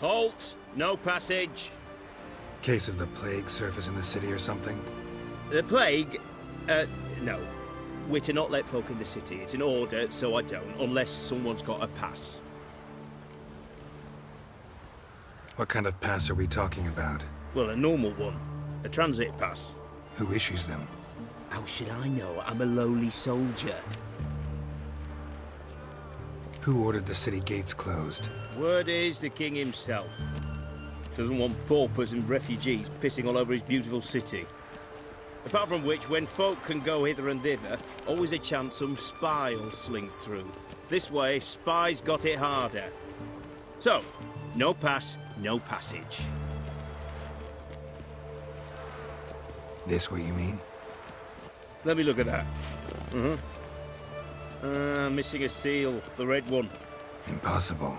Halt! No passage. Case of the plague surface in the city or something? The plague? No. We're to not let folk in the city. It's an order, so I don't, unless someone's got a pass. What kind of pass are we talking about? Well, a normal one. A transit pass. Who issues them? How should I know? I'm a lowly soldier. Who ordered the city gates closed? Word is the king himself. Doesn't want paupers and refugees pissing all over his beautiful city. Apart from which, when folk can go hither and thither, always a chance some spy will slink through. This way, spies got it harder. So, no pass, no passage. This what you mean? Let me look at that. Missing a seal, the red one. Impossible.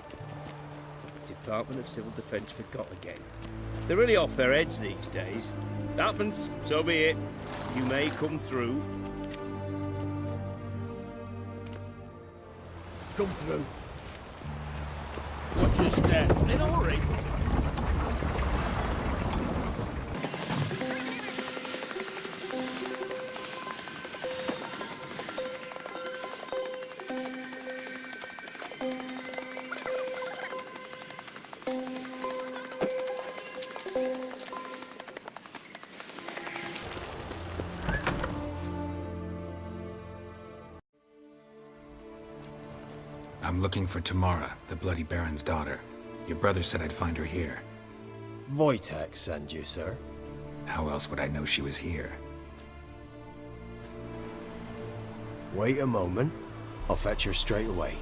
Department of Civil Defense forgot again. They're really off their heads these days. Happens, so be it. You may come through. Come through. Watch your step. In a hurry. I'm looking for Tamara, the Bloody Baron's daughter. Your brother said I'd find her here. Wojtek send you, sir. How else would I know she was here? Wait a moment. I'll fetch her straight away.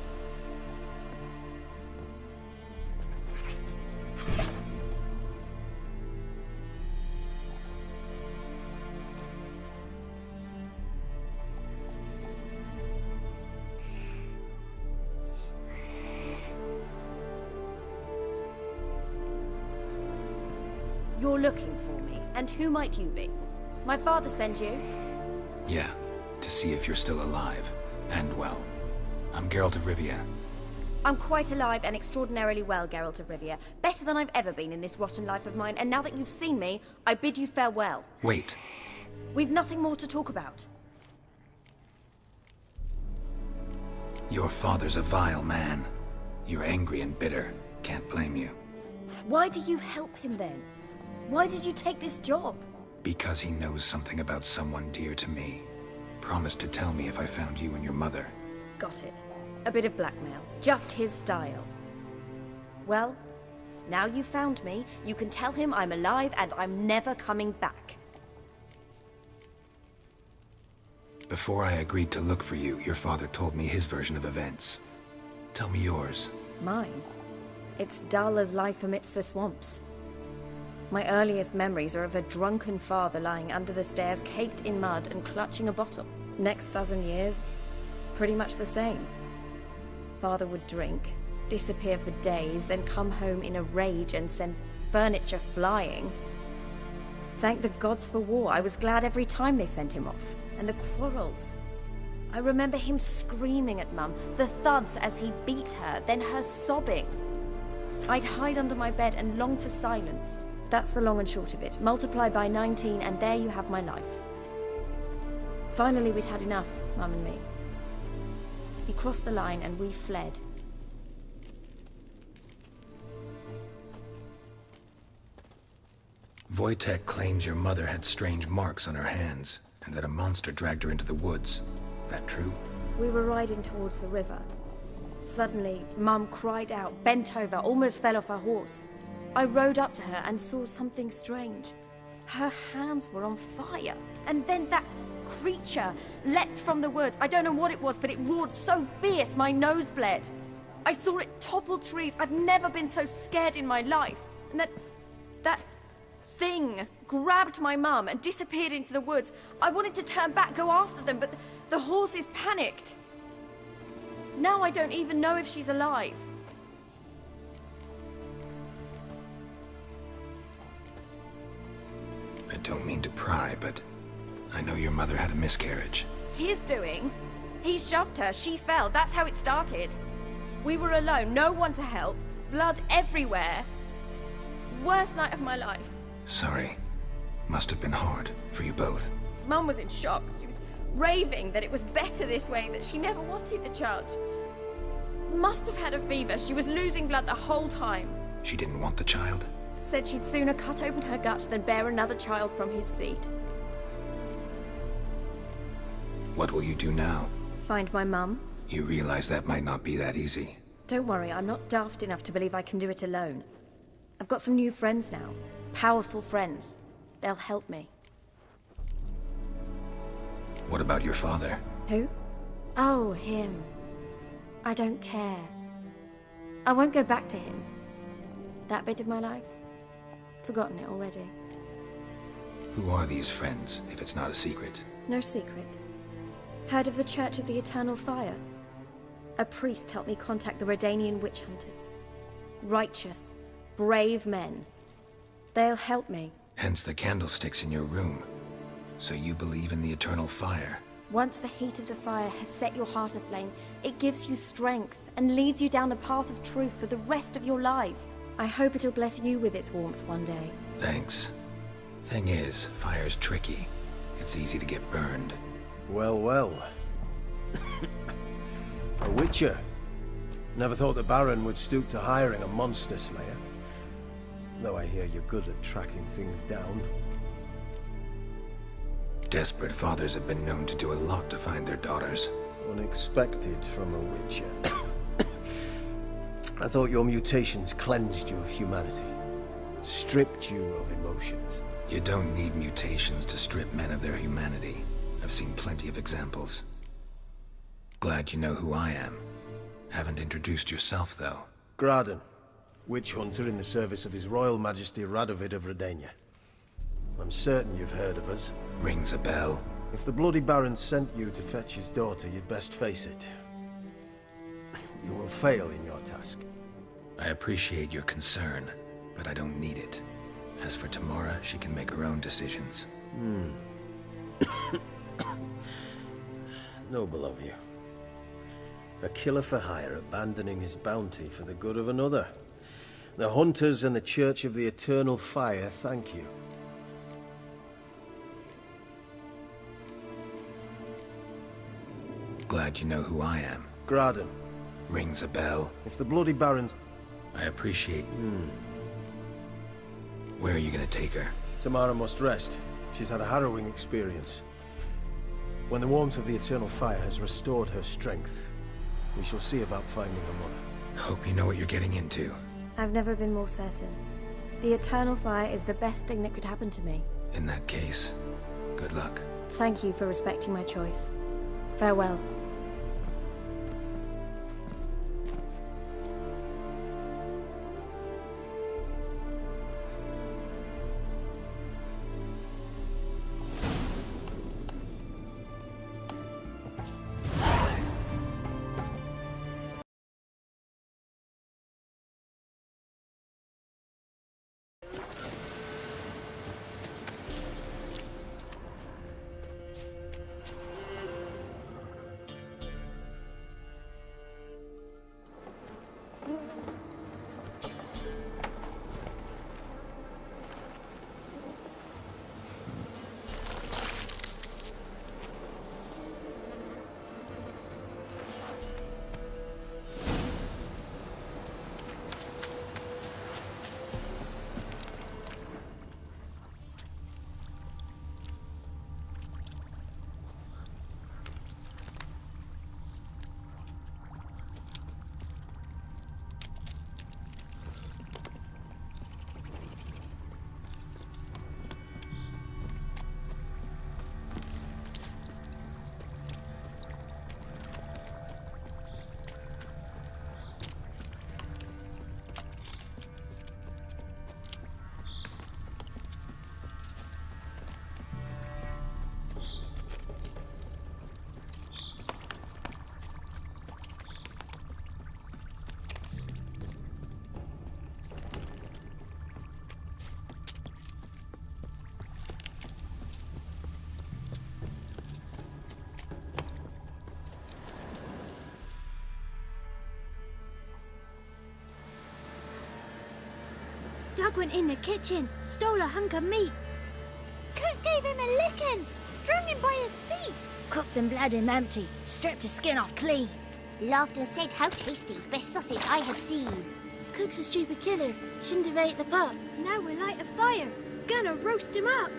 You're looking for me, and who might you be? My father sent you? Yeah, to see if you're still alive. And well. I'm Geralt of Rivia. I'm quite alive and extraordinarily well, Geralt of Rivia. Better than I've ever been in this rotten life of mine, and now that you've seen me, I bid you farewell. Wait. We've nothing more to talk about. Your father's a vile man. You're angry and bitter. Can't blame you. Why do you help him then? Why did you take this job? Because he knows something about someone dear to me. Promised to tell me if I found you and your mother. Got it. A bit of blackmail. Just his style. Well, now you've found me, you can tell him I'm alive and I'm never coming back. Before I agreed to look for you, your father told me his version of events. Tell me yours. Mine? It's dull as life amidst the swamps. My earliest memories are of a drunken father lying under the stairs, caked in mud and clutching a bottle. Next dozen years, pretty much the same. Father would drink, disappear for days, then come home in a rage and send furniture flying. Thank the gods for war. I was glad every time they sent him off. And the quarrels. I remember him screaming at Mum, the thuds as he beat her, then her sobbing. I'd hide under my bed and long for silence. That's the long and short of it. Multiply by 19 and there you have my life. Finally we'd had enough, Mum and me. He crossed the line and we fled. Wojtek claims your mother had strange marks on her hands, and that a monster dragged her into the woods. That true? We were riding towards the river. Suddenly, Mum cried out, bent over, almost fell off her horse. I rode up to her and saw something strange. Her hands were on fire. And then that creature leapt from the woods. I don't know what it was, but it roared so fierce my nose bled. I saw it topple trees. I've never been so scared in my life. And that thing grabbed my mum and disappeared into the woods. I wanted to turn back, go after them, but the horses panicked. Now I don't even know if she's alive. I don't mean to pry, but I know your mother had a miscarriage. His doing? He shoved her, she fell, that's how it started. We were alone, no one to help, blood everywhere. Worst night of my life. Sorry. Must have been hard for you both. Mum was in shock. She was raving that it was better this way, that she never wanted the charge. Must have had a fever. She was losing blood the whole time. She didn't want the child? Said she'd sooner cut open her gut than bear another child from his seed. What will you do now? Find my mum. You realize that might not be that easy. Don't worry, I'm not daft enough to believe I can do it alone. I've got some new friends now. Powerful friends. They'll help me. What about your father? Who? Oh, him. I don't care. I won't go back to him. That bit of my life? Forgotten it already. Who are these friends, if it's not a secret? No secret. Heard of the Church of the Eternal Fire? A priest helped me contact the Redanian witch hunters. Righteous, brave men. They'll help me. Hence the candlesticks in your room. So you believe in the eternal fire? Once the heat of the fire has set your heart aflame, it gives you strength and leads you down the path of truth for the rest of your life. I hope it'll bless you with its warmth one day. Thanks. Thing is, fire's tricky. It's easy to get burned. Well, well. A witcher. Never thought the Baron would stoop to hiring a monster slayer. Though I hear you're good at tracking things down. Desperate fathers have been known to do a lot to find their daughters. Unexpected from a witcher. I thought your mutations cleansed you of humanity. Stripped you of emotions. You don't need mutations to strip men of their humanity. I've seen plenty of examples. Glad you know who I am. Haven't introduced yourself, though. Graden, witch hunter in the service of His Royal Majesty Radovid of Redania. I'm certain you've heard of us. Rings a bell. If the Bloody Baron sent you to fetch his daughter, you'd best face it. You will fail in your task. I appreciate your concern, but I don't need it. As for Tamara, she can make her own decisions. Noble of you. A killer for hire abandoning his bounty for the good of another. The Hunters and the Church of the Eternal Fire thank you. Glad you know who I am. Graden. Rings a bell. If the Bloody Baron's... I appreciate... Where are you gonna take her? Tamara must rest. She's had a harrowing experience. When the warmth of the Eternal Fire has restored her strength, we shall see about finding her mother. Hope you know what you're getting into. I've never been more certain. The Eternal Fire is the best thing that could happen to me. In that case, good luck. Thank you for respecting my choice. Farewell. Doug went in the kitchen, stole a hunk of meat. Cook gave him a licking, strung him by his feet. Cooked and bled him empty, stripped his skin off clean. Laughed and said, how tasty, best sausage I have seen. Cook's a stupid killer, shouldn't have ate the pup. Now we'll light a fire, gonna roast him up.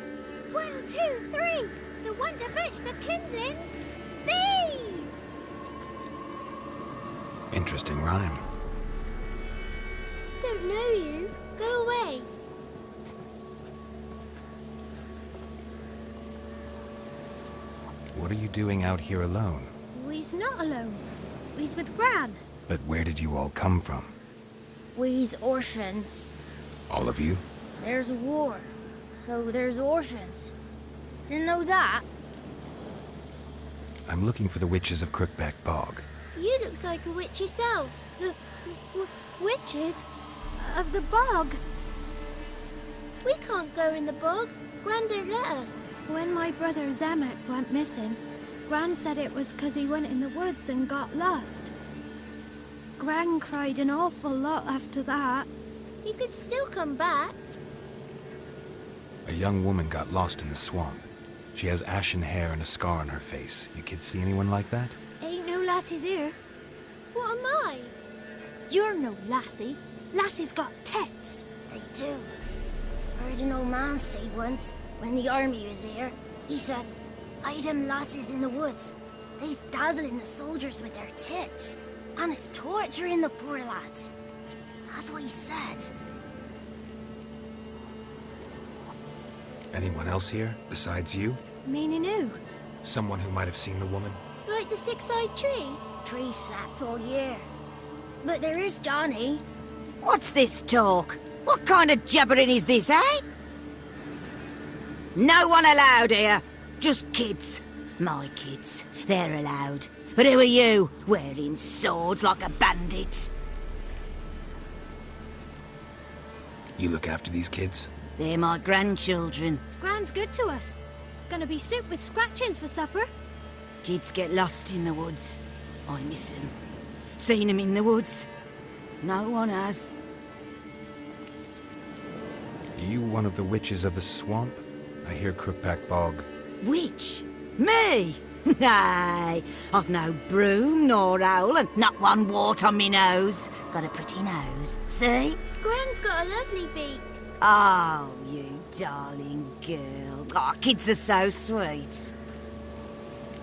1, 2, 3, the one to fetch the kindlings, thee! Interesting rhyme. Don't know you, go away. What are you doing out here alone? We's not alone, we's with Gran. But where did you all come from? We's orphans. All of you? There's a war, so there's orphans. Didn't know that? I'm looking for the witches of Crookback Bog. You looks like a witch yourself. Witches? Of the bog? We can't go in the bog. Gran don't let us. When my brother Zemek went missing, Gran said it was 'cause he went in the woods and got lost. Gran cried an awful lot after that. He could still come back. A young woman got lost in the swamp. She has ashen hair and a scar on her face. You kids see anyone like that? Ain't no lassies here. What am I? You're no lassie. Lassie's got tits. They do. Heard an old man say once, when the army was here, he says, hide them lasses in the woods. They's dazzling the soldiers with their tits. And it's torturing the poor lads. That's what he said. Anyone else here, besides you? Meaning who? Someone who might have seen the woman? Like the six-eyed tree? Tree slapped all year. But there is Johnny. What's this talk? What kind of jabbering is this, eh? No one allowed here. Just kids. My kids. They're allowed. But who are you, wearing swords like a bandit? You look after these kids? They're my grandchildren. Gran's good to us. Gonna be soup with scratchings for supper. Kids get lost in the woods. I miss them. Seen them in the woods. No one has. Are you one of the witches of the swamp? I hear Crookback Bog. Witch? Me? Nay, I've no broom nor owl and not one wart on me nose. Got a pretty nose, see? Gran's got a lovely beak. Oh, you darling girl. Oh, kids are so sweet.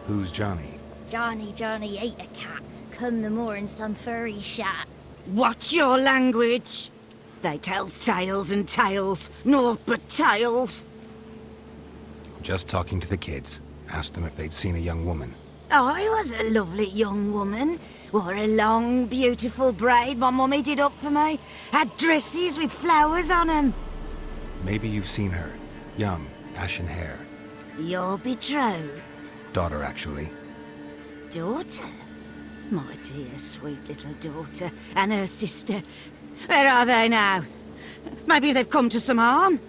Who's Johnny? Johnny ate a cat. Come the more in some furry shat. Watch your language. They tells tales and tales, naught but tales. Just talking to the kids. Asked them if they'd seen a young woman. I was a lovely young woman. Wore a long, beautiful braid my mummy did up for me. Had dresses with flowers on 'em. Maybe you've seen her. Young, ashen hair. Your betrothed? Daughter, actually. Daughter? My dear, sweet little daughter. And her sister. Where are they now? Maybe they've come to some harm?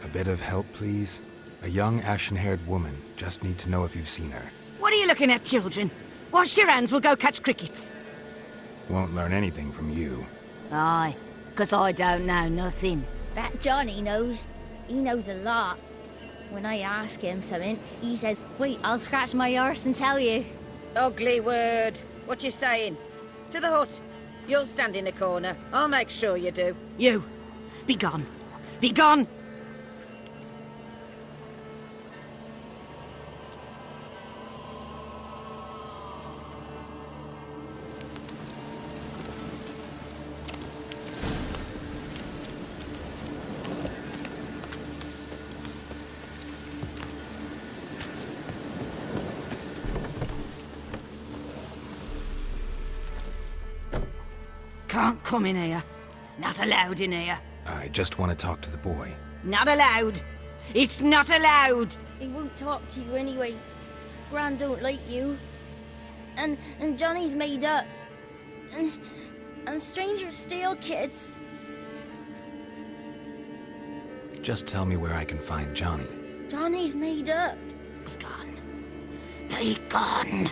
A bit of help, please? A young, ashen-haired woman. Just need to know if you've seen her. What are you looking at, children? Wash your hands, we'll go catch crickets. Won't learn anything from you. Aye, 'cause I don't know nothing. That Johnny knows. He knows a lot. When I ask him something, he says, wait, I'll scratch my arse and tell you. Ugly word. What you saying? To the hut. You'll stand in a corner. I'll make sure you do. You. Be gone. Be gone! Can't come in here. Not allowed in here. I just want to talk to the boy. Not allowed. It's not allowed. He won't talk to you anyway. Gran don't like you. And Johnny's made up. And strangers steal kids. Just tell me where I can find Johnny. Johnny's made up. Be gone. Be gone.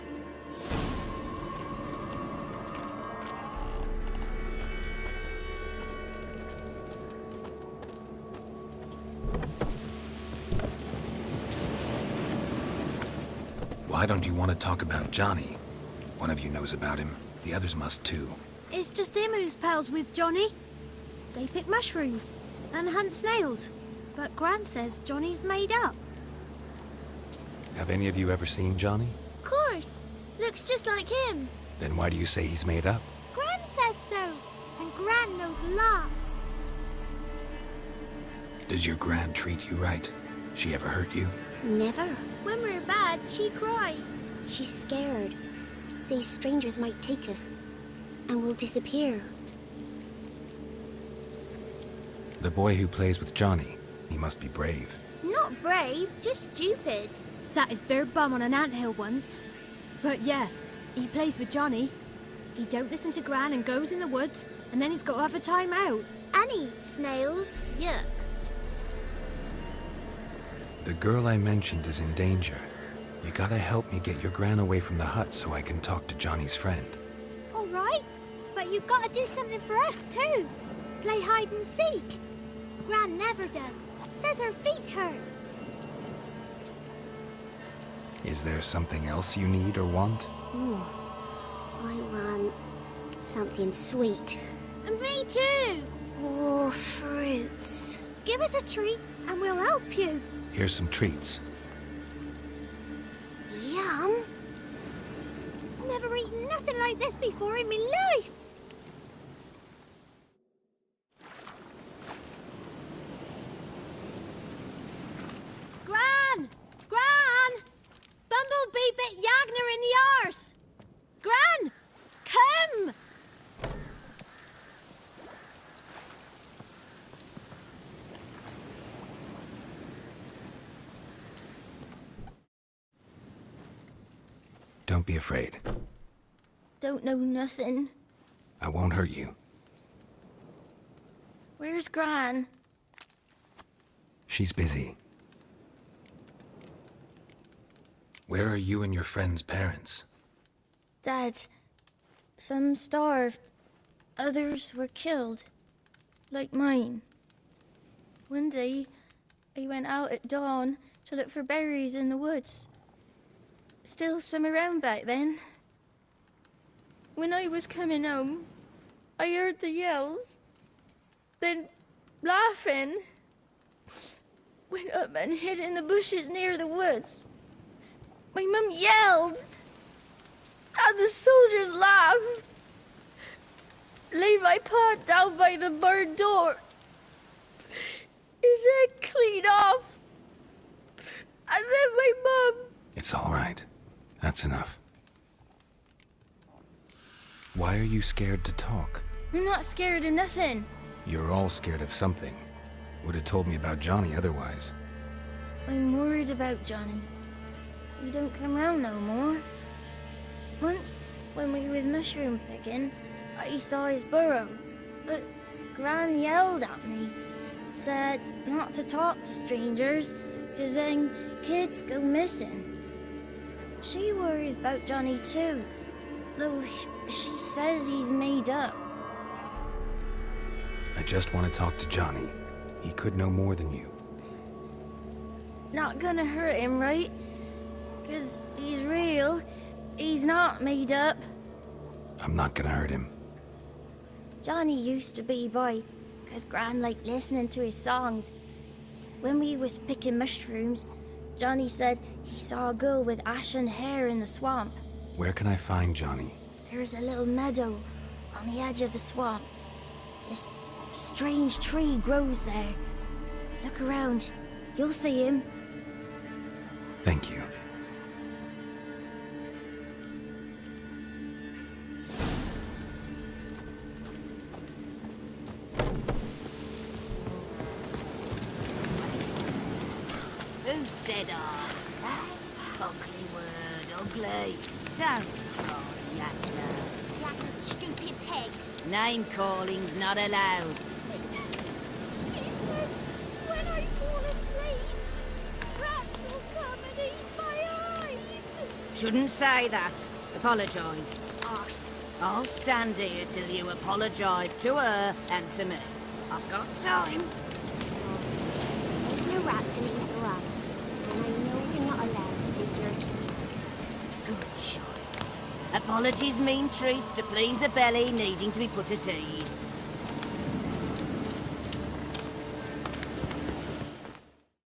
Why don't you want to talk about Johnny? One of you knows about him. The others must too. It's just him who's pals with Johnny. They pick mushrooms and hunt snails. But Gran says Johnny's made up. Have any of you ever seen Johnny? Of course. Looks just like him. Then why do you say he's made up? Gran says so. And Gran knows lots. Does your Gran treat you right? She ever hurt you? Never. When we're bad, she cries. She's scared. Says strangers might take us. And we'll disappear. The boy who plays with Johnny, he must be brave. Not brave, just stupid. Sat his bare bum on an anthill once. But yeah, he plays with Johnny. He don't listen to Gran and goes in the woods, and then he's got to have a time out. And he eats snails. Yuck. The girl I mentioned is in danger. You gotta help me get your Gran away from the hut so I can talk to Johnny's friend. All right, but you've got to do something for us too. Play hide and seek. Gran never does. Says her feet hurt. Is there something else you need or want? I want something sweet. And me too. Oh, fruits. Give us a treat and we'll help you. Here's some treats. Yum. Never eaten nothing like this before in my life. Gran! Gran! Bumblebee bit Yagner in the arse! Gran! Come! Don't be afraid. Don't know nothing. I won't hurt you. Where's Gran? She's busy. Where are you and your friend's parents? Dad, some starved. Others were killed. Like mine. One day, I went out at dawn to look for berries in the woods. Still some around back then. When I was coming home, I heard the yells. Then, laughing, went up and hid in the bushes near the woods. My mum yelled, and the soldiers laughed. Laid my pa down by the barn door. His head clean off. And then my mum... It's all right. That's enough. Why are you scared to talk? I'm not scared of nothing. You're all scared of something. Would have told me about Johnny otherwise. I'm worried about Johnny. He don't come round no more. Once, when we was mushroom picking, I saw his burrow. But Gran yelled at me. Said not to talk to strangers, 'cause then kids go missing. She worries about Johnny too, though she says he's made up. I just want to talk to Johnny. He could know more than you. Not gonna hurt him, right? 'Cause he's real. He's not made up. I'm not gonna hurt him. Johnny used to be by, 'cause Gran liked listening to his songs. When we was picking mushrooms, Johnny said he saw a girl with ashen hair in the swamp. Where can I find Johnny? There's a little meadow on the edge of the swamp. This strange tree grows there. Look around. You'll see him. Thank you. Who said arse? Ugly word, ugly. Don't call Yagner. Yagner's a stupid pig. Name calling's not allowed. She says when I fall asleep, rats will come and eat my eyes. Shouldn't say that. Apologise. Arse. I'll stand here till you apologise to her and to me. I've got time. So, maybe a rat's gonna eat the rats. And I know you're not allowed to say dirty words. Good child. Apologies mean treats to please a belly needing to be put at ease.